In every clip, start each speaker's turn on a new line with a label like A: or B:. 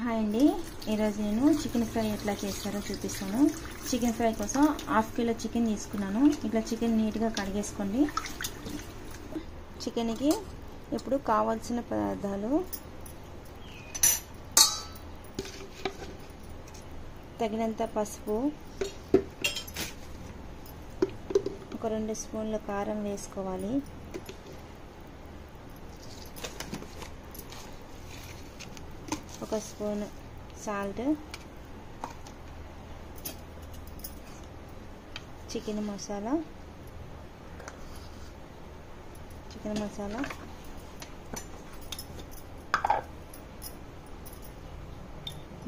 A: Hi అండి, ఈరోజు నేను చికెన్ ఫ్రై ఎట్లా చేస్తారో చూపిస్తాను. చికెన్ ఫ్రై కోసం హాఫ్ కిలో చికెన్ తీసుకున్నాను. ఇట్లా చికెన్ నీట్గా కడిగేసుకోండి. చికెన్కి ఇప్పుడు కావాల్సిన పదార్థాలు: తగినంత పసుపు, ఒక 2 స్పూన్ల కారం వేసుకోవాలి, ఒక స్పూన్ సాల్ట్, చికెన్ మసాలా,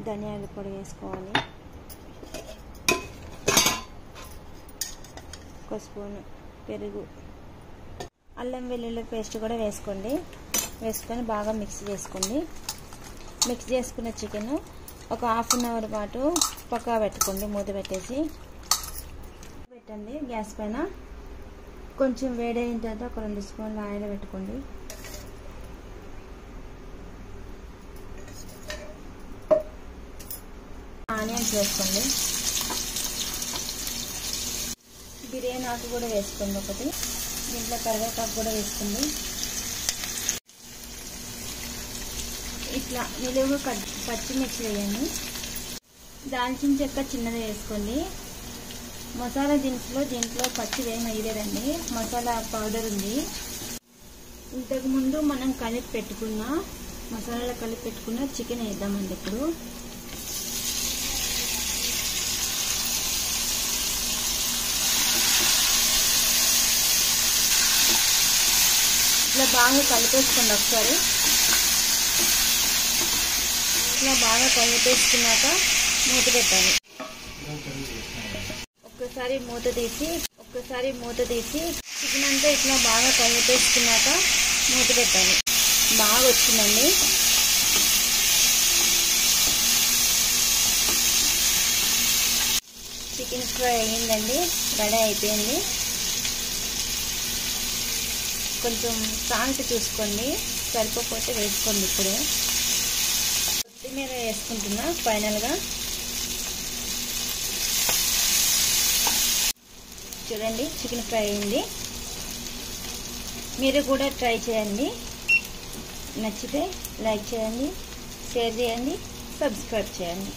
A: ధనియాల పొడి వేసుకోవాలి, ఒక స్పూన్ పెరుగు, అల్లం వెల్లుల్లి పేస్ట్ కూడా వేసుకొని బాగా మిక్స్ చేసుకోండి. మిక్స్ చేసుకున్న చికెన్ ఒక ½ అన్ అవర్ పాటు పక్కా పెట్టుకోండి. మూత పెట్టేసి పెట్టండి గ్యాస్ పైన. కొంచెం వేడైన తర్వాత ఒక 2 స్పూన్ల ఆయిల్ పెట్టుకోండి. ఆనియన్స్ వేసుకోండి. బిర్యానీ ఆకు కూడా వేసుకోండి ఒకటి. దీంట్లో కరివేపాకు కూడా వేసుకోండి. ఇట్లా నిలువుగా పచ్చిమిర్చి వేయండి. దాల్చిన చెక్క చిన్నది వేసుకోండి. మసాలా దినుసులో దీంట్లో పచ్చిది ఏమి వేయలేదండి, మసాలా పౌడర్ ఉంది. ఇంతకుముందు మనం మసాలాలో కలిపి పెట్టుకున్న చికెన్ వేద్దామండి. ఇప్పుడు ఇట్లా బాగా కలిపేసుకోండి. ఒకసారి ఇట్లా బాగా కలిపేసుకున్నాక మూత పెట్టాలి. ఒక్కసారి మూత తీసి చికెన్ అంతా ఇట్లా బాగా కలిపేసుకున్నాక మూత పెట్టాలి. బాగా వచ్చిందండి. చికెన్ ఫ్రై అయ్యిందండి, రెడీ అయిపోయింది. కొంచెం సాల్ట్ చూసుకోండి, సరిపోతే వేసుకోండి. ఇప్పుడు కొత్తిమీర వేసుకుంటున్నా ఫైనల్గా. చూడండి, చికెన్ ఫ్రై అయింది. మీరు కూడా ట్రై చేయండి. నచ్చితే లైక్ చేయండి, షేర్ చేయండి, సబ్స్క్రైబ్ చేయండి.